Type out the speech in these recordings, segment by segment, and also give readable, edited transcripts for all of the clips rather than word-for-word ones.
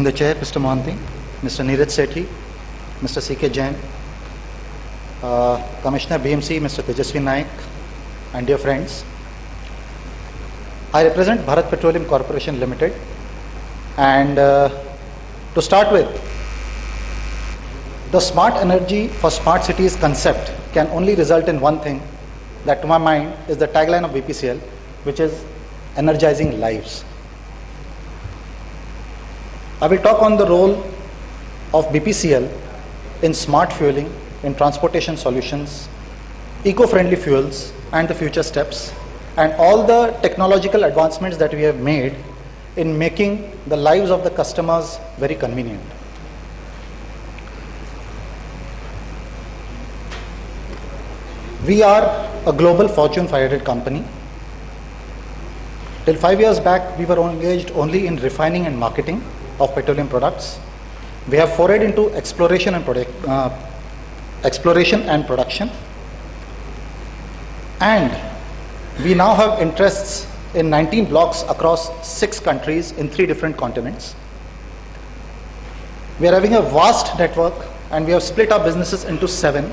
the chair, Mr. Mohanty, Mr. Neeraj Sethi, Mr. C.K. Jain, Commissioner BMC, Mr. Tejasvi Naik, and dear friends. I represent Bharat Petroleum Corporation Limited, and to start with, the smart energy for smart cities concept can only result in one thing, that to my mind is the tagline of BPCL, which is energizing lives. I will talk on the role of BPCL in smart fueling, in transportation solutions, eco-friendly fuels, and the future steps, and all the technological advancements that we have made in making the lives of the customers very convenient. We are a global Fortune 500 company. Till 5 years back, we were engaged only in refining and marketing of petroleum products. We have forayed into exploration and production, and we now have interests in 19 blocks across 6 countries in 3 different continents. We are having a vast network, and we have split our businesses into 7,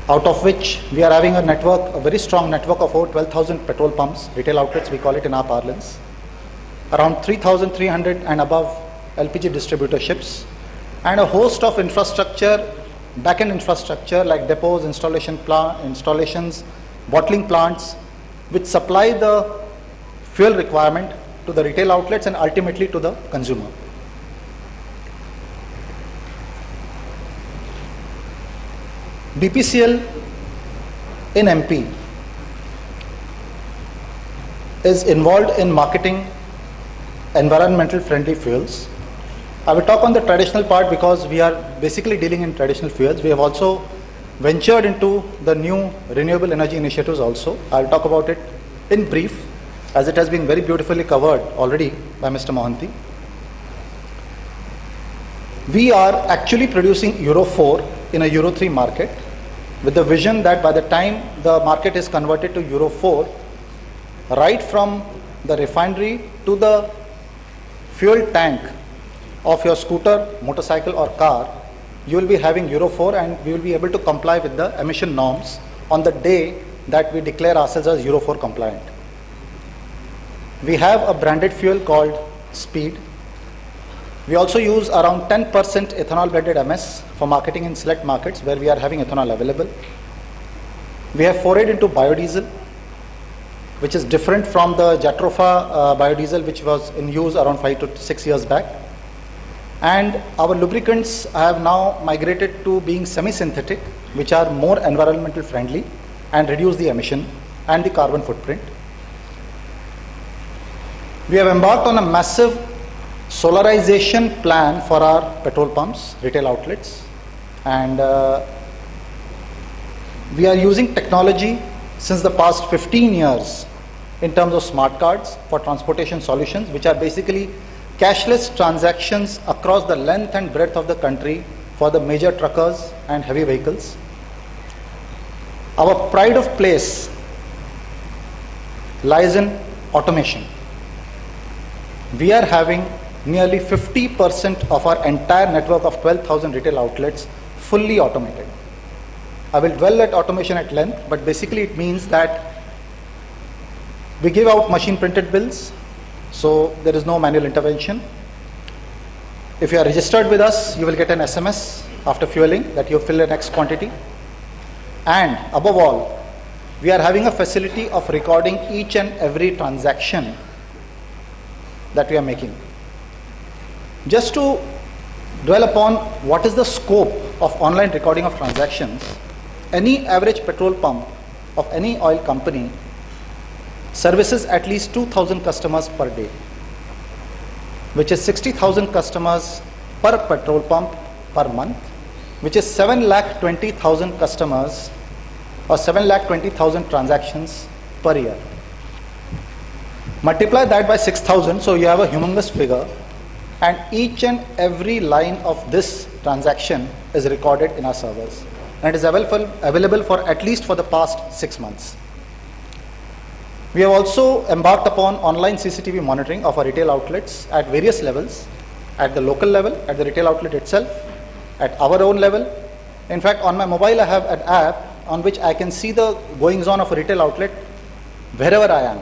out of which we are having a very strong network of over 12,000 petrol pumps, retail outlets we call it in our parlance, around 3,300 and above LPG distributorships, and a host of infrastructure, back-end infrastructure like depots, installations, bottling plants, which supply the fuel requirement to the retail outlets and ultimately to the consumer. BPCL in MP is involved in marketing environmental friendly fuels. I will talk on the traditional part because we are basically dealing in traditional fuels. We have also ventured into the new renewable energy initiatives also. I will talk about it in brief, as it has been very beautifully covered already by Mr. Mohanty. We are actually producing Euro 4 in a Euro 3 market, with the vision that by the time the market is converted to Euro 4, right from the refinery to the fuel tank of your scooter, motorcycle or car, you will be having Euro 4, and we will be able to comply with the emission norms on the day that we declare ourselves as Euro 4 compliant. We have a branded fuel called Speed. We also use around 10% ethanol blended MS for marketing in select markets where we are having ethanol available. We have forayed into biodiesel, which is different from the Jatropha biodiesel, which was in use around 5 to 6 years back. And our lubricants have now migrated to being semi-synthetic, which are more environmental friendly and reduce the emission and the carbon footprint. We have embarked on a massive solarization plan for our petrol pumps, retail outlets, and we are using technology since the past 15 years in terms of smart cards for transportation solutions, which are basically cashless transactions across the length and breadth of the country for the major truckers and heavy vehicles. Our pride of place lies in automation. We are having nearly 50% of our entire network of 12,000 retail outlets fully automated. I will dwell at automation at length, but basically it means that we give out machine printed bills, so there is no manual intervention. If you are registered with us, you will get an SMS after fueling that you fill an X quantity. And above all, we are having a facility of recording each and every transaction that we are making. Just to dwell upon what is the scope of online recording of transactions, any average petrol pump of any oil company services at least 2,000 customers per day, which is 60,000 customers per petrol pump per month, which is 7,20,000 customers or 7,20,000 transactions per year. Multiply that by 6,000, so you have a humongous figure, and each and every line of this transaction is recorded in our servers, and it is available for at least for the past 6 months. We have also embarked upon online CCTV monitoring of our retail outlets at various levels, at the local level, at the retail outlet itself, at our own level. In fact, on my mobile I have an app on which I can see the goings on of a retail outlet wherever I am.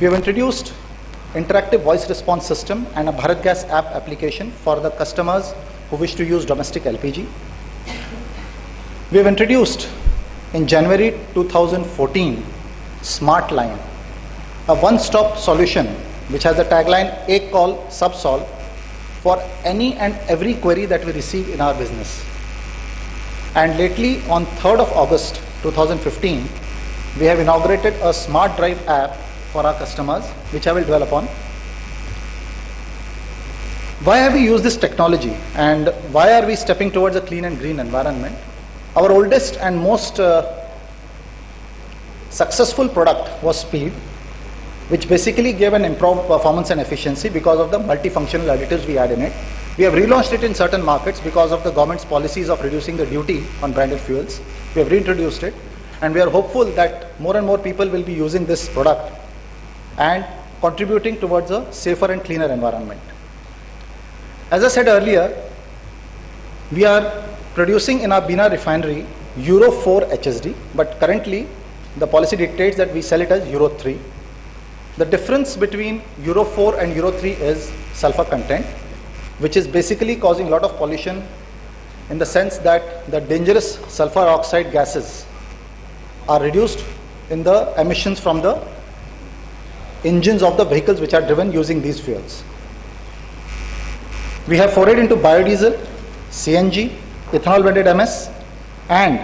We have introduced interactive voice response system and a Bharat Gas app application for the customers who wish to use domestic LPG. We have introduced in January 2014 Smart Line, a one-stop solution which has the tagline "Ek call, sab solve" for any and every query that we receive in our business. And lately, on 3rd of August 2015, we have inaugurated a Smart Drive app for our customers, which I will dwell upon. Why have we used this technology, and why are we stepping towards a clean and green environment? Our oldest and most successful product was Speed, which basically gave an improved performance and efficiency because of the multifunctional additives we had in it. We have relaunched it in certain markets because of the government's policies of reducing the duty on branded fuels. We have reintroduced it, and we are hopeful that more and more people will be using this product and contributing towards a safer and cleaner environment. As I said earlier, we are producing in our Bina refinery Euro 4 HSD, but currently the policy dictates that we sell it as Euro 3. The difference between Euro 4 and Euro 3 is sulfur content, which is basically causing a lot of pollution in the sense that the dangerous sulfur oxide gases are reduced in the emissions from the engines of the vehicles which are driven using these fuels. We have forayed into biodiesel, CNG, ethanol blended MS, and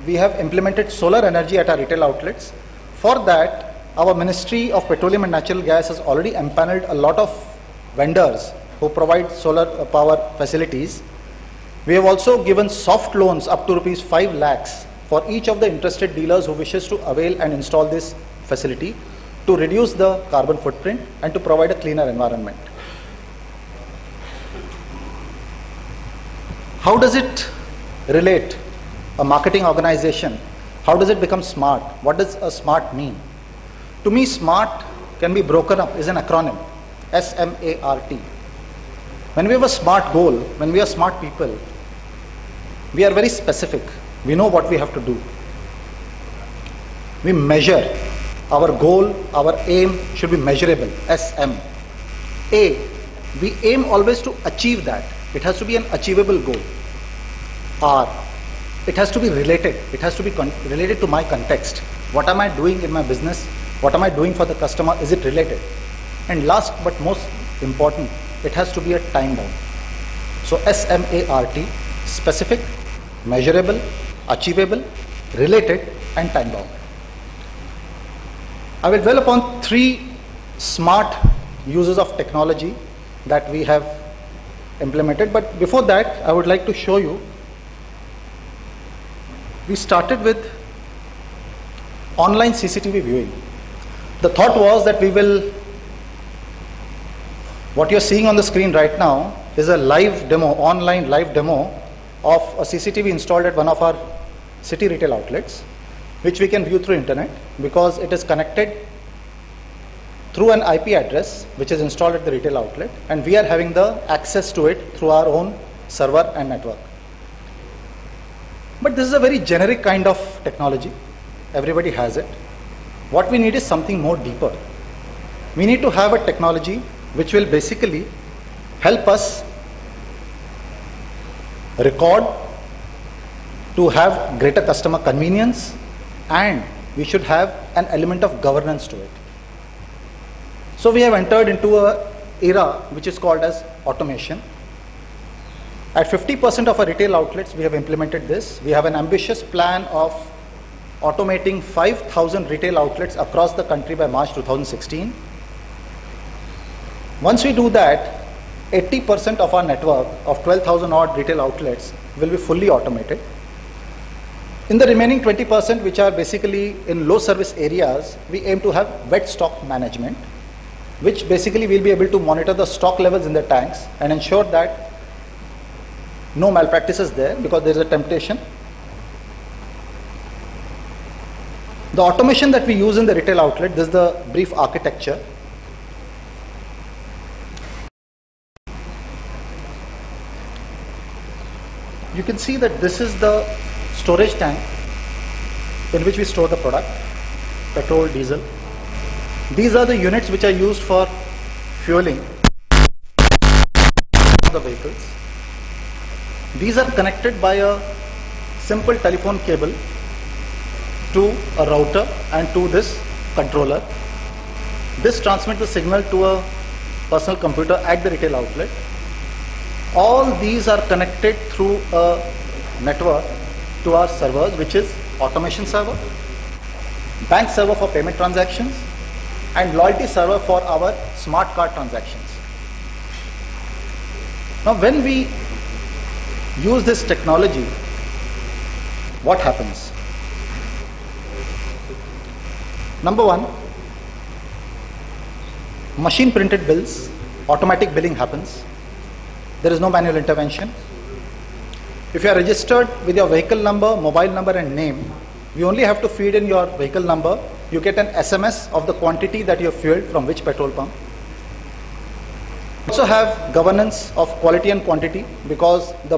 we have implemented solar energy at our retail outlets. For that, our Ministry of Petroleum and Natural Gas has already empaneled a lot of vendors who provide solar power facilities. We have also given soft loans up to rupees 5 lakhs for each of the interested dealers who wishes to avail and install this facility to reduce the carbon footprint and to provide a cleaner environment. How does it relate, a marketing organization? How does it become smart? What does a smart mean? To me, smart can be broken up as an acronym, SMART. When we have a smart goal, when we are smart people, we are very specific. We know what we have to do. We measure. Our goal, our aim should be measurable, SM. A, we aim always to achieve that. It has to be an achievable goal. R, it has to be related. It has to be related to my context. What am I doing in my business? What am I doing for the customer? Is it related? And last but most important, it has to be a time bound. So SMART, specific, measurable, achievable, related, and time bound. I will dwell upon 3 smart uses of technology that we have implemented, but before that I would like to show you. We started with online CCTV viewing. The thought was that what you're seeing on the screen right now is a live demo, online live demo of a CCTV installed at one of our city retail outlets, which we can view through internet because it is connected through an IP address which is installed at the retail outlet, and we are having the access to it through our own server and network. But this is a very generic kind of technology. Everybody has it. What we need is something more deeper. We need to have a technology which will basically help us record, to have greater customer convenience, and we should have an element of governance to it. So we have entered into an era which is called as automation. At 50% of our retail outlets, we have implemented this. We have an ambitious plan of automating 5,000 retail outlets across the country by March 2016. Once we do that, 80% of our network of 12,000 odd retail outlets will be fully automated. In the remaining 20%, which are basically in low service areas, we aim to have wet stock management, which basically will be able to monitor the stock levels in the tanks and ensure that no malpractices there, because there is a temptation. The automation that we use in the retail outlet, this is the brief architecture. You can see that this is the storage tank in which we store the product, petrol, diesel. These are the units which are used for fueling the vehicles. These are connected by a simple telephone cable to a router and to this controller. This transmits the signal to a personal computer at the retail outlet. All these are connected through a network to our servers, which is automation server, bank server for payment transactions, and loyalty server for our smart card transactions. Now, when we use this technology, what happens? Number one, machine printed bills, automatic billing happens. There is no manual intervention. If you are registered with your vehicle number, mobile number and name, we only have to feed in your vehicle number. You get an SMS of the quantity that you have fueled from which petrol pump. We also have governance of quality and quantity, because the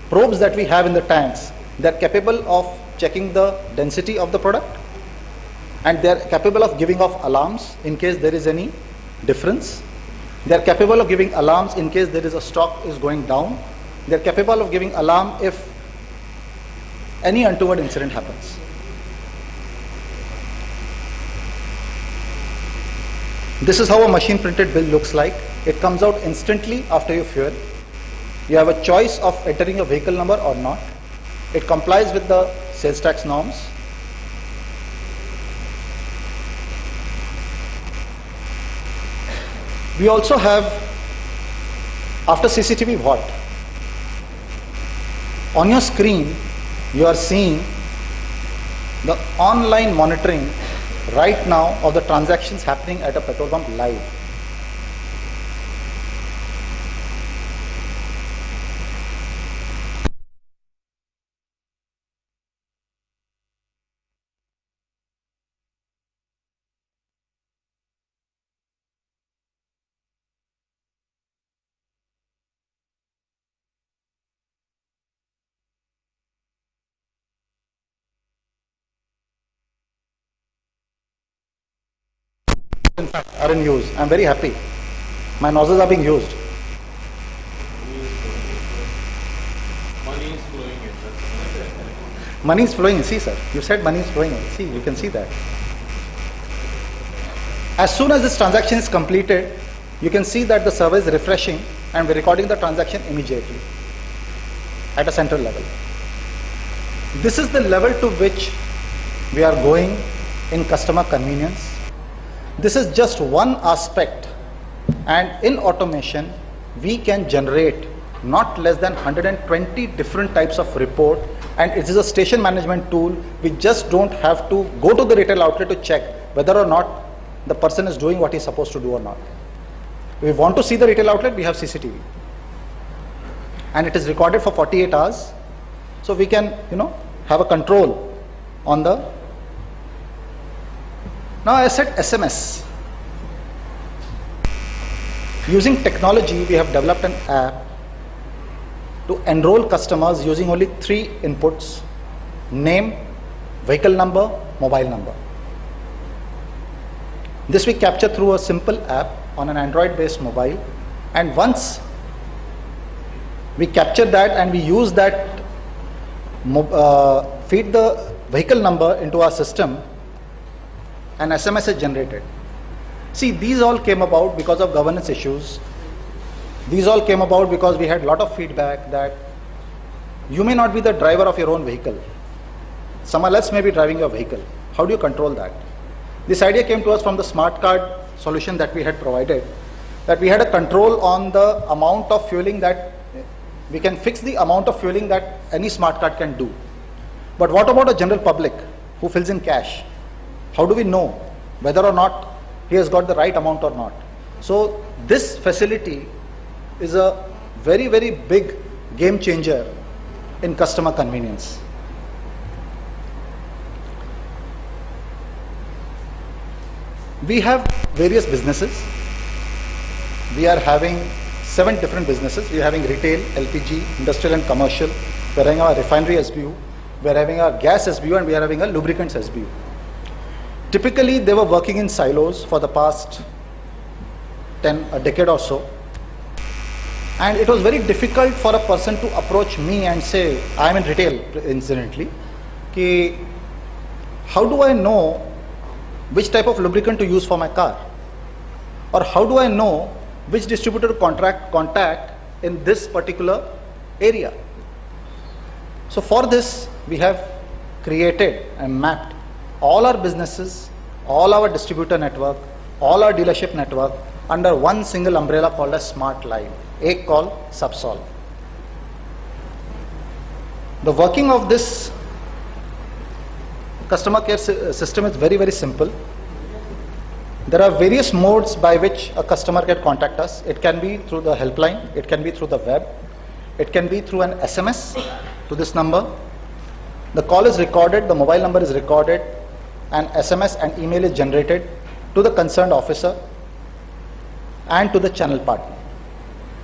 probes that we have in the tanks, they are capable of checking the density of the product, and they are capable of giving off alarms in case there is any difference. They are capable of giving alarms in case there is a stock is going down. They are capable of giving alarm if any untoward incident happens. This is how a machine printed bill looks like. It comes out instantly after you fuel. You have a choice of entering a vehicle number or not. It complies with the sales tax norms. We also have, after CCTV, what? On your screen, you are seeing the online monitoring right now of the transactions happening at a petrol pump live. In fact, are in use. I'm very happy. My nozzles are being used. Money is flowing in. Money is flowing. See, sir, you said money is flowing in. See, you can see that. As soon as this transaction is completed, you can see that the server is refreshing and we're recording the transaction immediately at a central level. This is the level to which we are going in customer convenience. This is just one aspect, and in automation we can generate not less than 120 different types of report, and it is a station management tool. We just don't have to go to the retail outlet to check whether or not the person is doing what he's supposed to do or not. If we want to see the retail outlet, we have CCTV, and it is recorded for 48 hours, so we can have a control on the. Now, I said SMS. Using technology, we have developed an app to enroll customers using only 3 inputs: name, vehicle number, mobile number. This we capture through a simple app on an Android-based mobile, and once we capture that and we use that, feed the vehicle number into our system, an SMS is generated. See, these all came about because of governance issues. These all came about because we had a lot of feedback that you may not be the driver of your own vehicle. Someone else may be driving your vehicle. How do you control that? This idea came to us from the smart card solution that we had provided, that we had a control on the amount of fueling that we can fix, the amount of fueling that any smart card can do. But what about a general public who fills in cash? How do we know whether or not he has got the right amount or not? So this facility is a very, very big game changer in customer convenience. We have various businesses. We are having 7 different businesses. We are having retail, LPG, industrial and commercial, we are having our refinery SBU, we are having our gas SBU, and we are having a lubricants SBU. Typically, they were working in silos for the past a decade or so. And it was very difficult for a person to approach me and say, I am in retail, incidentally, ki, how do I know which type of lubricant to use for my car? Or how do I know which distributor to contact in this particular area? So for this, we have created and mapped all our businesses, all our distributor network, all our dealership network under one single umbrella called as Smart Live, एक call subsolve. The working of this customer care system is very, very simple. There are various modes by which a customer can contact us. It can be through the helpline, it can be through the web, it can be through an SMS to this number. The call is recorded, the mobile number is recorded, and SMS and email is generated to the concerned officer and to the channel partner.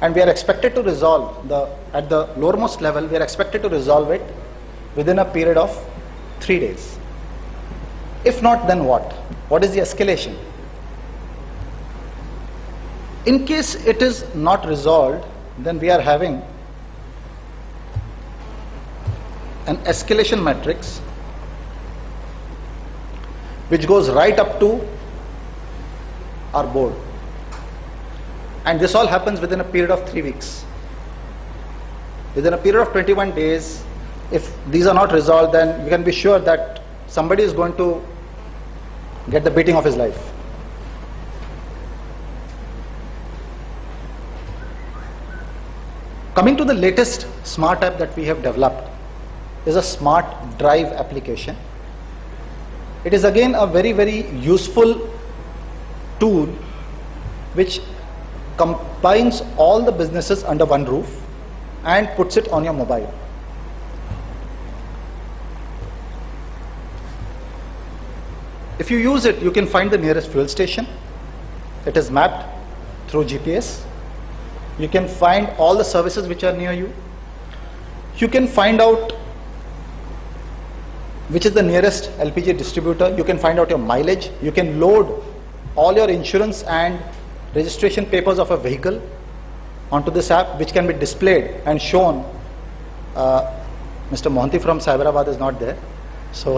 And we are expected to resolve, at the lowermost level, we are expected to resolve it within a period of 3 days. If not, then what? What is the escalation? In case it is not resolved, then we are having an escalation matrix which goes right up to our board. And this all happens within a period of 3 weeks. Within a period of 21 days, if these are not resolved, then you can be sure that somebody is going to get the beating of his life. Coming to the latest smart app that we have developed is a Smart Drive application. It is again a very, very useful tool which combines all the businesses under one roof and puts it on your mobile. If you use it, you can find the nearest fuel station. It is mapped through GPS. You can find all the services which are near you. You can find out which is the nearest LPG distributor. You can find out your mileage. You can load all your insurance and registration papers of a vehicle onto this app, which can be displayed and shown. Mr. Mohanty from Cyberabad is not there, so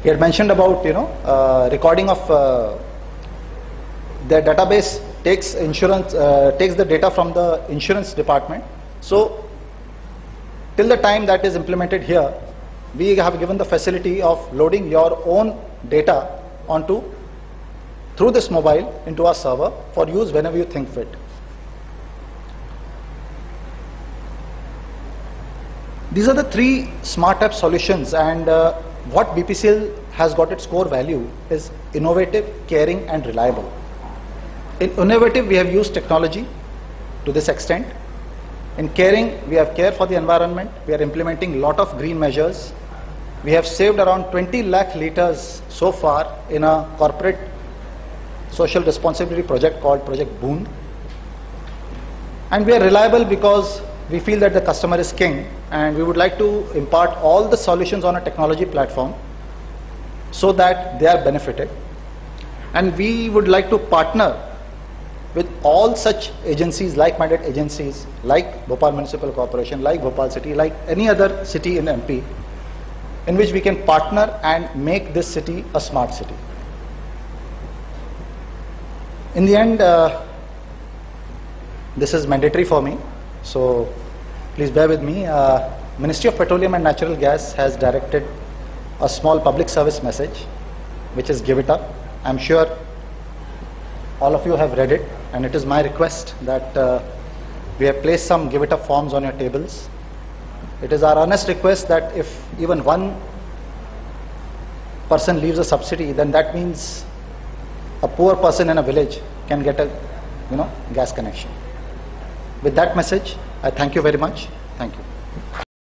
he had mentioned about recording of their database takes the data from the insurance department. So till the time that is implemented here, we have given the facility of loading your own data through this mobile into our server for use whenever you think fit. These are the 3 smart app solutions, and what BPCL has got its core value is innovative, caring, and reliable. In innovative, we have used technology to this extent. In caring, we have care for the environment. We are implementing a lot of green measures. We have saved around 20 lakh liters so far in a corporate social responsibility project called Project Boon. And we are reliable because we feel that the customer is king, and we would like to impart all the solutions on a technology platform so that they are benefited. And we would like to partner with all such agencies, like-minded agencies, like Bhopal Municipal Corporation, like Bhopal City, like any other city in MP, in which we can partner and make this city a smart city. In the end, this is mandatory for me, so please bear with me. Ministry of Petroleum and Natural Gas has directed a small public service message, which is Give It Up. I'm sure all of you have read it, and it is my request that we have placed some Give It Up forms on your tables. It is our earnest request that if even one person leaves a subsidy, then that means a poor person in a village can get a gas connection. With that message, I thank you very much. Thank you.